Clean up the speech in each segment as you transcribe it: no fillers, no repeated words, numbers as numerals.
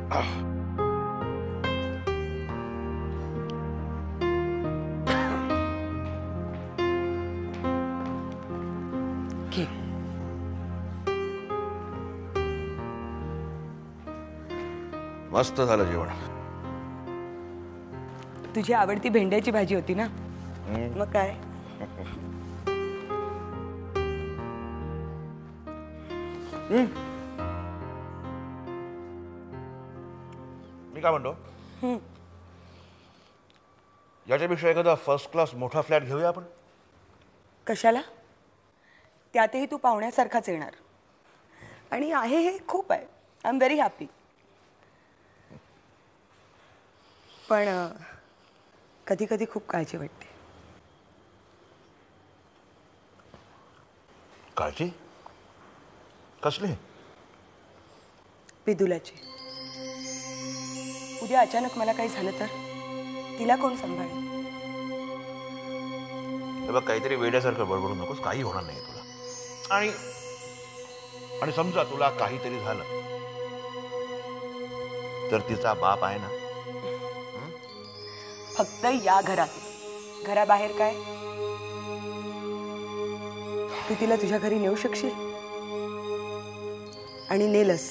घे. मस्त झालं जेवण. तुझी आवडती भेंड्याची भाजी होती ना? मग काय? मी काय म्हणतो, याच्यापेक्षा एखादा फर्स्ट क्लास मोठा फ्लॅट घेऊया आपण. कशाला? त्यातही तू पाहुण्यासारखाच येणार. आणि आहे हे खूप आहे. I am very happy. पण कधी कधी खूप काळजी वाटते. काळजी कसली? विदुलाची. उद्या अचानक मला काही झालं तर तिला कोण सांभाळेल? बघ, काहीतरी वेड्यासारखं बडबडू नकोस. काही होणार नाही तुला. आणि समजा तुला काहीतरी झालं तर तिचा बाप आहे ना. फक्त या घरात. घराबाहेर काय? तू तिला तुझ्या घरी नेऊ शकशील? आणि नेलस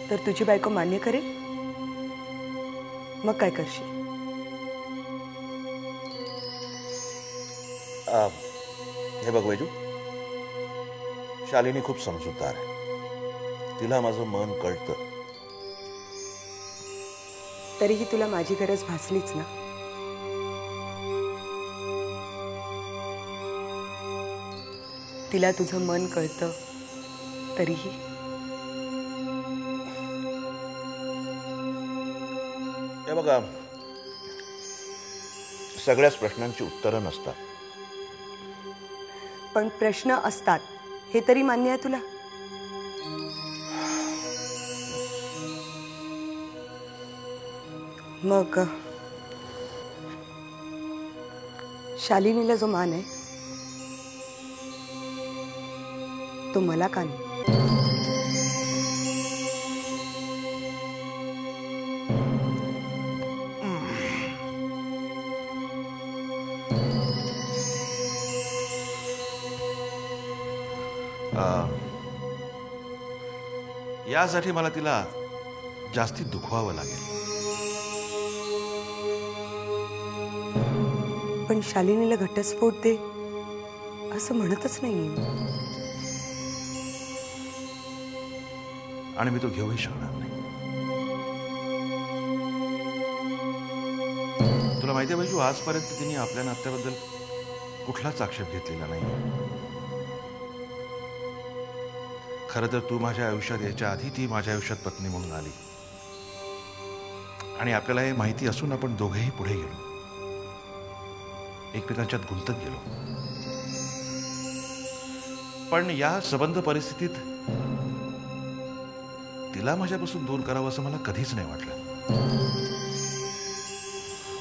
तर तुझी बायको मान्य करेल? मग काय करशील? हे बघ वैजू, शालिनी खूप समजूतदार आहे. तिला माझं मन कळतं. तरीही तुला माझी गरज भासलीच ना. तिला तुझं मन कळतं तरीही. हे बघा, सगळ्याच प्रश्नांची उत्तरं नसतात. पण प्रश्न असतात हे तरी मान्य आहे तुला? मग शालिनीला जो मान आहे तो मला का नाही? यासाठी मला तिला जास्ती दुखवावं लागेल. पण शालिनीला घटस्फोट दे असं म्हणतच नाहीये मी. आणि मी तो घेऊही शकणार नाही. तुला माहिती आहे बाजू, आजपर्यंत तिने आपल्या नात्याबद्दल कुठलाच आक्षेप घेतलेला नाही. खरं तर तू माझ्या आयुष्यात याच्या आधी ती माझ्या आयुष्यात पत्नी म्हणून आली. आणि आपल्याला हे माहिती असून आपण दोघेही पुढे गेलो, एकमेकांच्यात गुंतत गेलो. पण या संबंध परिस्थितीत तिला माझ्यापासून दूर करावं असं मला कधीच नाही वाटलं.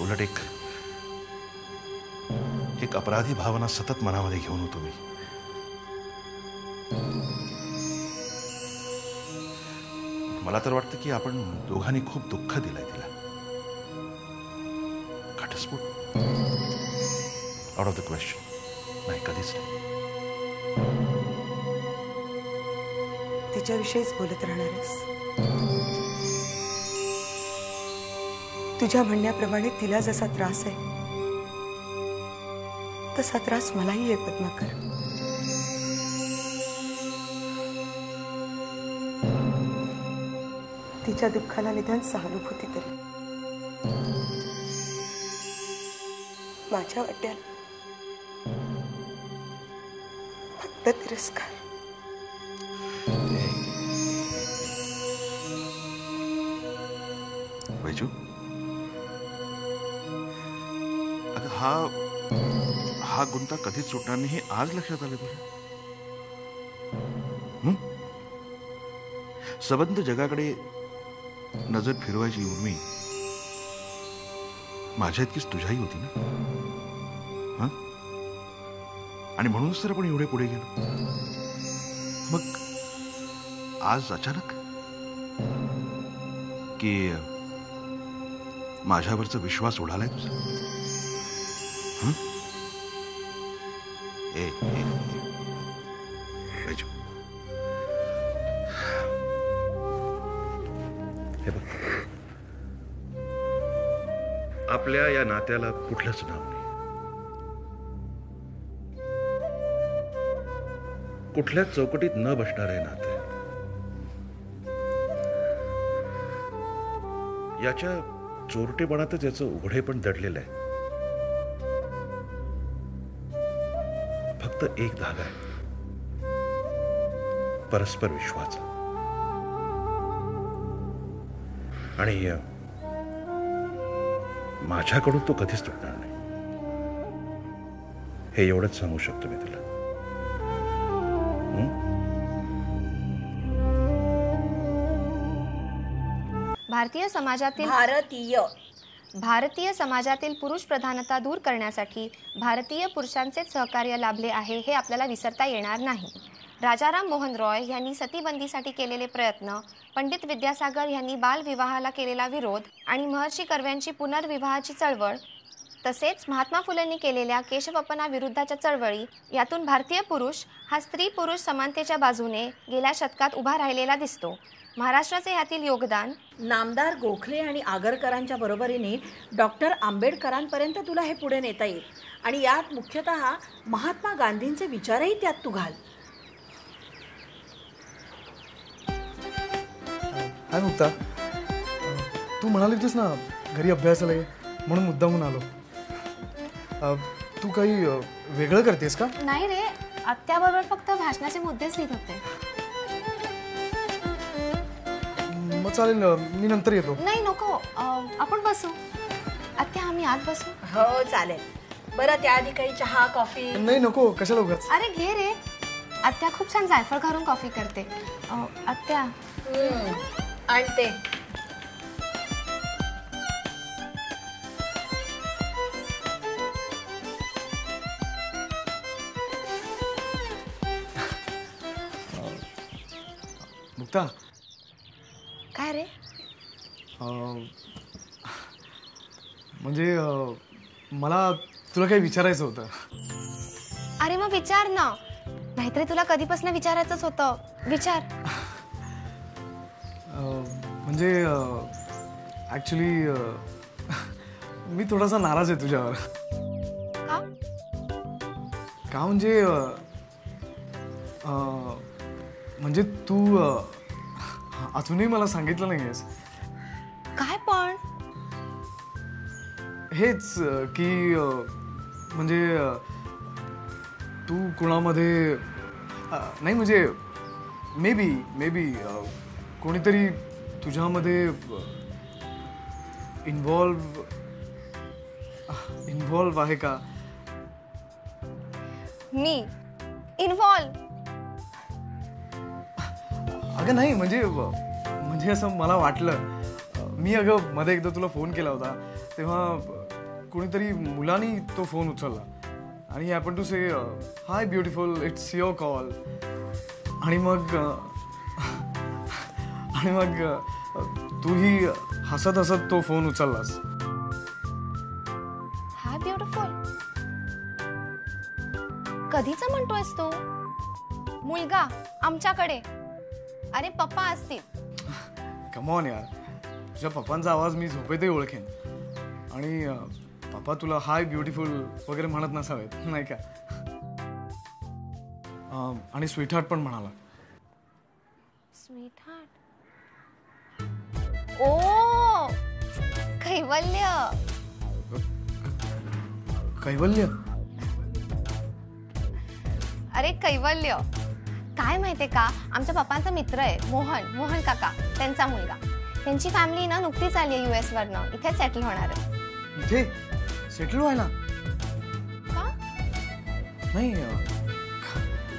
उलट एक अपराधी भावना सतत मनामध्ये घेऊन होतो मी. मला तर वाटतं की आपण दोघांनी खूप दुःख दिलंय तिला. घटस्फोट आउट ऑफ द क्वेश्चन. नाही, कधीच नाही. तिच्याविषयीच बोलत राहणार आहेस? तुझ्या म्हणण्याप्रमाणे तिला जसा त्रास आहे तसा त्रास मलाही आहे पद्माकर. तिच्या दुःखाला निदान सहानुभूती तरी. माझ्या वाट्याला फक्त तिरस्कार. वैजू, अगं हा गुंता कधीच सुटणार नाही हे आज लक्षात आलं तुझ्या? संबंध जगाकडे नजर फिरवायची उर्मी माझ्या इतकीच तुझ्याही होती ना. आणि म्हणूनच तर आपण एवढे पुढे गेलो. मग आज अचानक की माझ्यावरचा विश्वास उडालाय तुझा? ए, ए, ए. बैजू. हे बघ, आपल्या या नात्याला कुठलंच नाव नाही, कुठल्याच चौकटीत न बसणार आहे नातं. याच्या चोरटेपणातच याचं उघडेपण दडलेलं आहे. फक्त एक धागा आहे, परस्पर विश्वास. आणि माझ्याकडून तो कधीच तुटणार नाही, हे एवढंच सांगू शकतो मी तुला. भारतीय समाजातील पुरुष प्रधानता दूर करण्यासाठी भारतीय पुरुषांचे सहकार्य लाभले आहे हे आपल्याला विसरता येणार नाही. राजाराम मोहन रॉय यांनी सतीबंदीसाठी केलेले प्रयत्न, पंडित विद्यासागर यांनी बालविवाहाला केलेला विरोध आणि महर्षी कर्व्यांची पुनर्विवाहाची चळवळ, तसेच महात्मा फुलेंनी केलेल्या केशवपना विरुद्धच्या चळवळी, यातून भारतीय पुरुष हा स्त्री पुरुष समानतेच्या बाजूने गेल्या शतकात उभा राहिलेला दिसतो. महाराष्ट्राचे यातील योगदान नामदार गोखले आणि आगरकरांच्या बरोबरीने डॉक्टर आंबेडकरांपर्यंत तुला हे पुढे नेता येईल. आणि यात मुख्यतः महात्मा गांधींचे विचारही त्यात तू घाल. हाय मुक्ता, तू म्हणाली होतीस ना घरी अभ्यासाला ये, म्हणून मुद्दामून आलो. तू काही वेगळं करतेस का? नाही रे, आत्याबरोबर फक्त भाषणाचे मुद्देच लिहित होते. मग चालेल, मी नंतर येतो. नाही नको, आपण बसू. आत्या आम्ही आत बसू. हो चालेल. बरं, त्याआधी काही चहा कॉफी? नाही नको, कशाला उगाच. अरे घे रे, आत्या खूप छान जायफळ घालून कॉफी करते. आत्या आणते. मुक्ता. काय रे? म्हणजे मला तुला काही विचारायचं होतं. अरे मग विचार ना, नाहीतरी तुला कधीपासून विचारायचंच होतं. विचार. म्हणजे ॲक्च्युली मी थोडासा नाराज आहे तुझ्यावर. का? का म्हणजे तू अजूनही मला सांगितलं नाही आहेस. काय पण? हेच की म्हणजे तू कुणामध्ये नाही, म्हणजे मे बी कोणीतरी तुझ्यामध्ये इन्व्हॉल्व आहे का? मी इन्व्हॉल्व? अगं नाही, म्हणजे असं मला वाटलं. मी अगं मध्ये एकदा तुला फोन केला होता, तेव्हा कोणीतरी मुलांनी तो फोन उचलला आणि happen to say hi beautiful, it's your call. आणि मग तूही हसत हसत तो फोन उचललास. हाय ब्युटिफुल कधीचा म्हणतोयस तू? मुलगा आमच्याकडे? अरे पप्पा असतील. कम ऑन यार, तुझ्या पप्पांचा आवाज मी झोपेतही ओळखेन. आणि पप्पा तुला हाय ब्युटिफुल वगैरे म्हणत नसावेत, नाही का? आणि स्वीटहार्ट पण म्हणाला. स्वीटहार्ट? ओ कैवल्य. कैवल्य? अरे कैवल्य काय माहितीये का, आमच्या पप्पांचा मित्र आहे मोहन काका, त्यांचा मुलगा. त्यांची फॅमिली ना नुकतीच आली आहे US वरनं, इथे सेटल होणार आहे. इथे सेटल व्हायला? का? नाही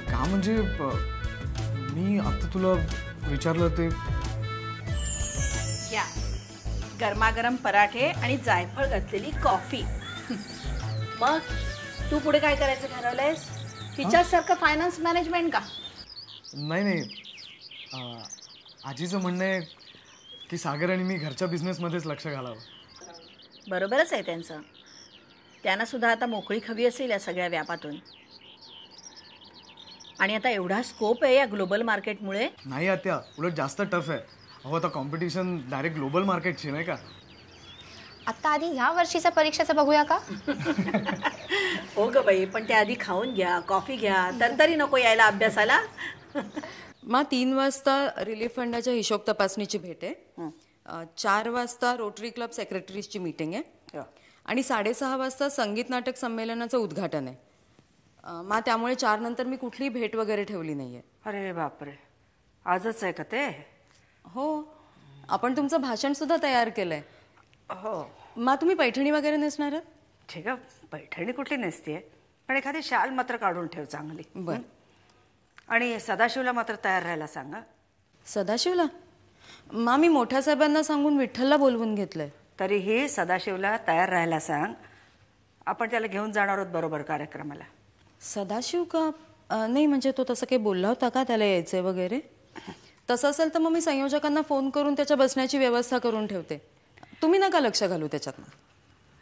का म्हणजे मी आता तुला विचारलं ते. या गरमागरम पराठे आणि जायफळ घातलेली कॉफी. मग तू पुढे काय करायचं ठरवलंयस? तिच्यासारखं फायनान्स मॅनेजमेंट का? नाही, आजीचं म्हणणं आहे की सागर आणि मी घरच्या बिझनेसमध्येच लक्ष घालावं. बरोबरच आहे त्यांचं. त्यांना सुद्धा आता मोकळी हवी असेल या सगळ्या व्यापातून. आणि आता एवढा स्कोप आहे या ग्लोबल मार्केटमुळे. नाही आत्या, उलट जास्त टफ आहे. अहो आता कॉम्पिटिशन डायरेक्ट ग्लोबल मार्केटची नाही का. आता आधी ह्या वर्षीच्या परीक्षेचं बघूया का? हो ग बाई, पण त्या आधी खाऊन घ्या, कॉफी घ्या, तर तरी नको यायला अभ्यासाला. मग 3 वाजता रिलीफ फंडाच्या हिशोब तपासणीची भेट आहे. 4 वाजता रोटरी क्लब सेक्रेटरीजची मीटिंग आहे आणि 6:30 वाजता संगीत नाटक संमेलनाचं उद्घाटन आहे. मग त्यामुळे 4 नंतर मी कुठली भेट वगैरे ठेवली नाहीये. अरे बापरे, आजच आहे का ते? हो, आपण तुमचं भाषण सुद्धा तयार केलंय. हो. मग तुम्ही पैठणी वगैरे नेसणार आहात? ठीक आहे, पैठणी कुठली नेसतीये, पण एखादी शाल मात्र काढून ठेव चांगली. बरं. आणि सदाशिवला मात्र तयार राहायला सांगा. सदाशिवला? मग मी मोठ्या साहेबांना सांगून विठ्ठलला बोलवून घेतलंय. तरीही सदाशिवला तयार राहायला सांग. आपण त्याला घेऊन जाणार आहोत बरोबर कार्यक्रमाला. सदाशिव का? नाही म्हणजे तो तसं काही बोलला होता का त्याला यायचंय वगैरे? तसं असेल तर मग मी संयोजकांना फोन करून त्याच्या बसण्याची व्यवस्था करून ठेवते. तुम्ही नका लक्ष घालू त्याच्यात.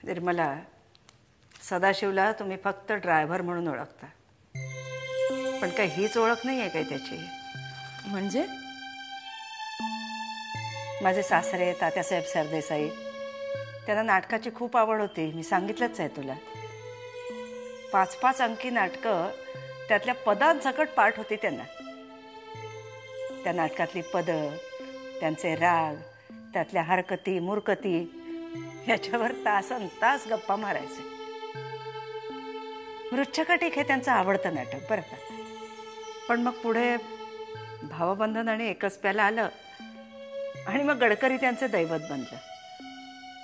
निर्मला, सदाशिवला तुम्ही फक्त ड्रायव्हर म्हणून ओळखता, पण काही हीच ओळख नाही आहे काही त्याची. म्हणजे? माझे सासरे तात्यासाहेब सरदेसाई, त्यांना नाटकाची खूप आवड होती. मी सांगितलंच आहे तुला. 5-5 अंकी नाटकं, त्यातल्या पदांसकट पाठ होती त्यांना. त्या नाटकातली पदं, त्यांचे राग, त्यातल्या हरकती मूर्खती, याच्यावर तासनतास गप्पा मारायचे. मृच्छकटिक हे त्यांचं आवडतं नाटक बरं का. पण मग पुढे भावबंधन आणि एकच प्याला आलं आणि मग गडकरी त्यांचे दैवत बनलं.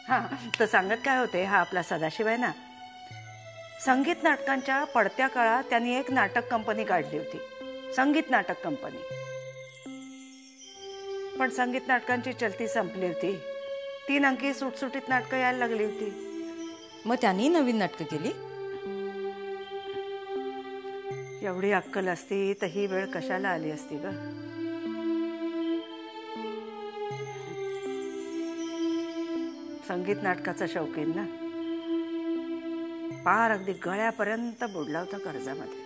हां, तर सांगत काय होते, हा आपला सदाशिव आहे ना, संगीत नाटकांच्या पडत्या काळात त्यांनी एक नाटक कंपनी काढली होती, संगीत नाटक कंपनी. पण संगीत नाटकांची चलती संपली होती. 3 अंकी सुटसुटीत नाटकं यायला लागली होती. मग त्यांनी नवीन नाटकं केली. एवढी अक्कल असती तर ही वेळ कशाला आली असती ग. संगीत नाटकाचा शौकीन ना, पार अगदी गळ्यापर्यंत बुडला होता कर्जामध्ये.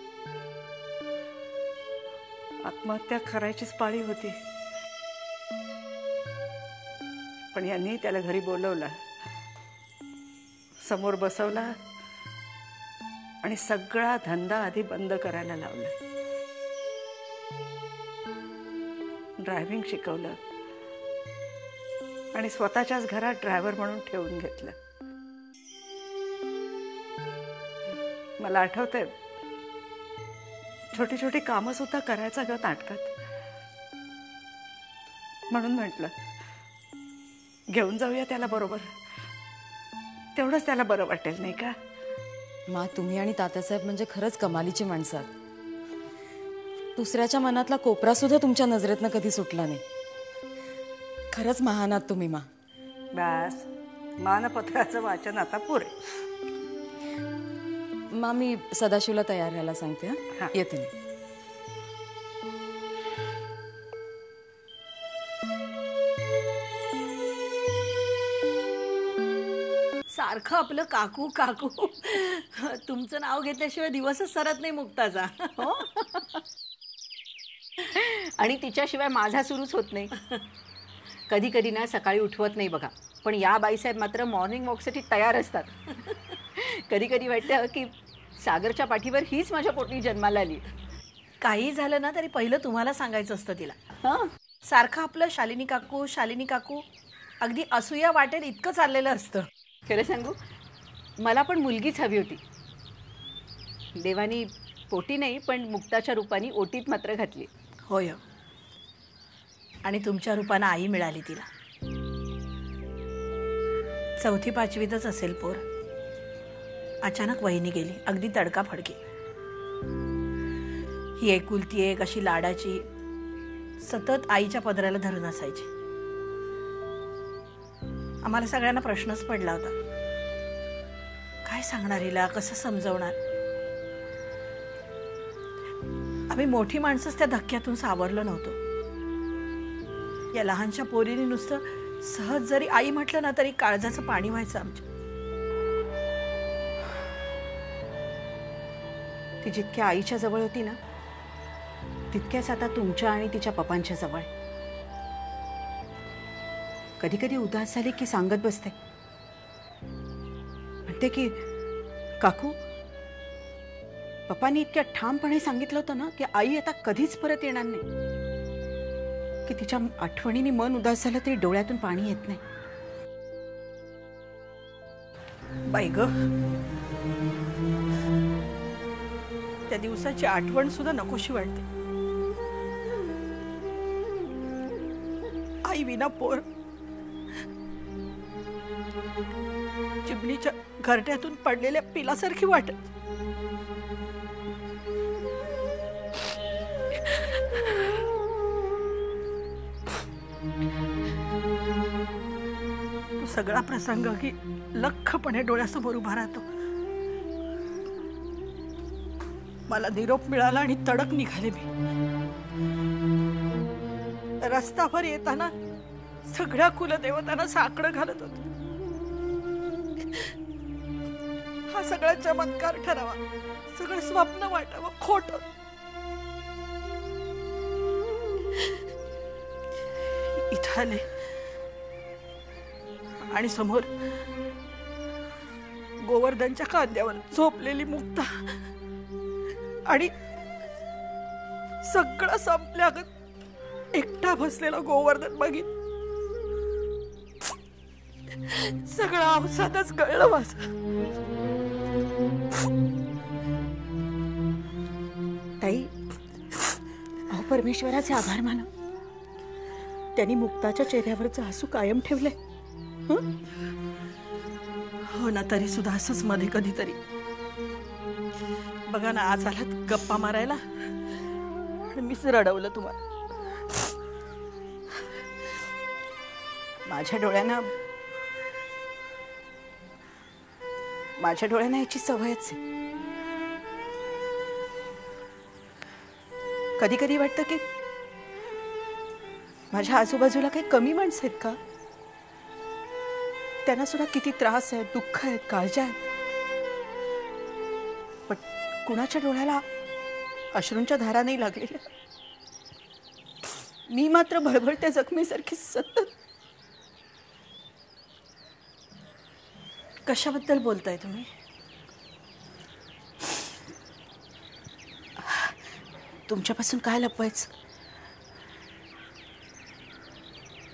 आत्महत्या करायचीच पाळी होती. पण यांनी त्याला घरी बोलवलं, समोर बसवला आणि सगळा धंदा आधी बंद करायला लावला. ड्रायव्हिंग शिकवलं आणि स्वतःच्याच घरात ड्रायव्हर म्हणून ठेवून घेतलं. मला आठवतंय, छोटी छोटी कामं सुद्धा करायचा ग नाटकात. म्हणून म्हटलं घेऊन जाऊया त्याला बरोबर, तेवढंच त्याला बरं वाटेल नाही का. मा, तुम्ही आणि तात्यासाहेब म्हणजे खरंच कमालीची माणसं आहात. दुसऱ्याच्या मनातला कोपरा सुद्धा तुमच्या नजरेतनं कधी सुटला नाही. खरंच महान आहात तुम्ही मा. बस, मानपत्राचं वाचन आता पुरे. मा, मी सदाशिवला तयार राहायला सांगते. हा. येते मी. सारखं आपलं काकू काकू, तुमचं नाव घेतल्याशिवाय दिवसच सरत नाही मुक्ताचा. हो. आणि तिच्याशिवाय माझा सुरूच होत नाही. कधी कधी ना सकाळी उठवत नाही बघा, पण या बाईसाहेब मात्र मॉर्निंग वॉकसाठी तयार असतात. कधी कधी वाटतं की सागरच्या पाठीवर हीच माझ्या पोटी जन्माला आली. काही झालं ना तरी पहिलं तुम्हाला सांगायचं असतं तिला. हां, सारखं आपलं शालिनी काकू शालिनी काकू, अगदी असूया वाटेल इतकं चाललेलं असतं. खरं सांगू, मला पण मुलगीच हवी होती. देवानी पोटी नाही पण मुक्ताच्या रूपाने ओटीत मात्र घातली. होय, आणि तुमच्या रूपानं आई मिळाली तिला. 4वी-5वीतच असेल पोर. अचानक वहिनी गेली, अगदी तडकाफडकी. ही एकुलती एक अशी लाडाची, सतत आईच्या पदराला धरून असायची. आम्हाला सगळ्यांना प्रश्नच पडला होता, काय सांगणार हिला, कसं समजवणार. आम्ही मोठी माणसंच त्या धक्क्यातून सावरलं नव्हतो. या लहानशा पोरीने नुसतं सहज जरी आई म्हटलं ना तरी काळजाचं पाणी व्हायचं आमच्या. ती जितक्या आईच्या जवळ होती ना तितक्याच आता तुमच्या आणि तिच्या पप्पांच्या जवळ. कधी कधी उदास झाली की सांगत बसते, म्हणते की काकू पप्पांनी इतक्या ठामपणे सांगितलं होतं ना की आई आता कधीच परत येणार नाही, की तिच्या आठवणीने मन उदास झालं तरी डोळ्यातून पाणी येत नाही. बाई ग, त्या दिवसाची आठवण सुद्धा नकोशी वाटते. आई विना पोर चिमणीच्या घरट्यातून पडलेल्या पिलासारखी वाटत. तो सगळा प्रसंग की लख्खपणे डोळ्यासमोर उभा राहतो. मला निरोप मिळाला आणि तडक निघाले मी. रस्त्यावर येताना सगळ्या कुलदेवतांना साकडं घालत होते. हा सगळा चमत्कार ठरावा, सगळं स्वप्न वाटावं, खोट. इथं आले आणि समोर गोवर्धनच्या खांद्यावर झोपलेली मुक्ता आणि सगळं संपल्यागत एकटा बसलेला गोवर्धन बघित सगळं अवसादच गळलं माझं. ताई, अहो परमेश्वराचे आभार माना, त्यांनी मुक्ताच्या चेहऱ्यावरचं हसू कायम ठेवलंय. हो ना, तरी सुद्धा असंच मध्ये कधीतरी. बघा ना, आज आलात गप्पा मारायला आणि मीच रडवलं तुम्हाला. माझ्या डोळ्यांना याची सवयच आहे. कधी कधी वाटतं की माझ्या आजूबाजूला काही कमी माणसं आहेत का? त्यांना सुद्धा किती त्रास आहे, दुःख आहेत, काळज्या आहेत. पण कुणाच्या डोळ्याला अश्रूंच्या धारा नाही लागलेल्या. मी मात्र भळभळत्या जखमेसारखी सतत. कशाबद्दल बोलताय तुम्ही? तुमच्यापासून काय लपवायचं?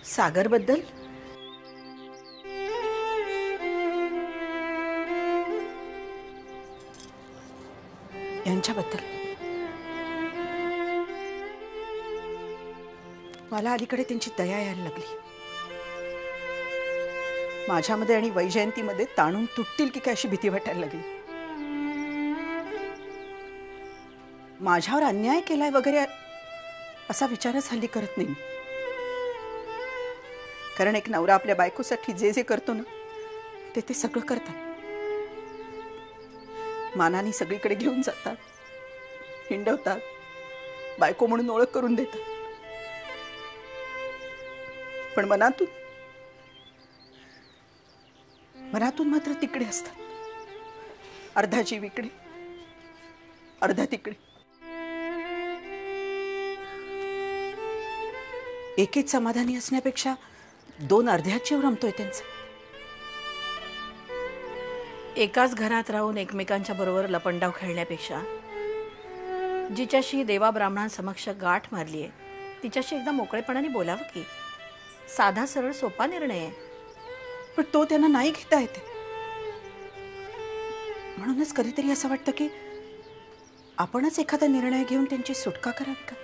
सागरबद्दल? यांच्याबद्दल? मला अलीकडे त्यांची दया यायला लागली. माझ्यामध्ये आणि वैजयंतीमध्ये ताणून तुटतील की काय अशी भीती वाटायला लागली. माझ्यावर अन्याय केलाय वगैरे असा विचारच हल्ली करत नाही. कारण एक नवरा आपल्या बायकोसाठी जे जे करतो ना ते सगळं करतात. मानाने सगळीकडे घेऊन जातात, हिंडवतात, बायको म्हणून ओळख करून देतात. पण मनातून मात्र तिकडे असतात. अर्धा जीव इकडे, अर्धा तिकडे. एकेच समाधानी असण्यापेक्षा दोन अर्ध्यात जीव रमतोय त्यांचा. एकाच घरात राहून एकमेकांच्या बरोबर लपंडाव खेळण्यापेक्षा जिच्याशी देवा ब्राह्मणांसमक्ष गाठ मारली आहे तिच्याशी एकदा मोकळेपणाने बोलावं की. साधा सरळ सोपा निर्णय आहे, पण तो त्यांना नाही घेता येते. म्हणूनच कधीतरी असं वाटतं की आपणच एखादा निर्णय घेऊन त्यांची सुटका करावी का.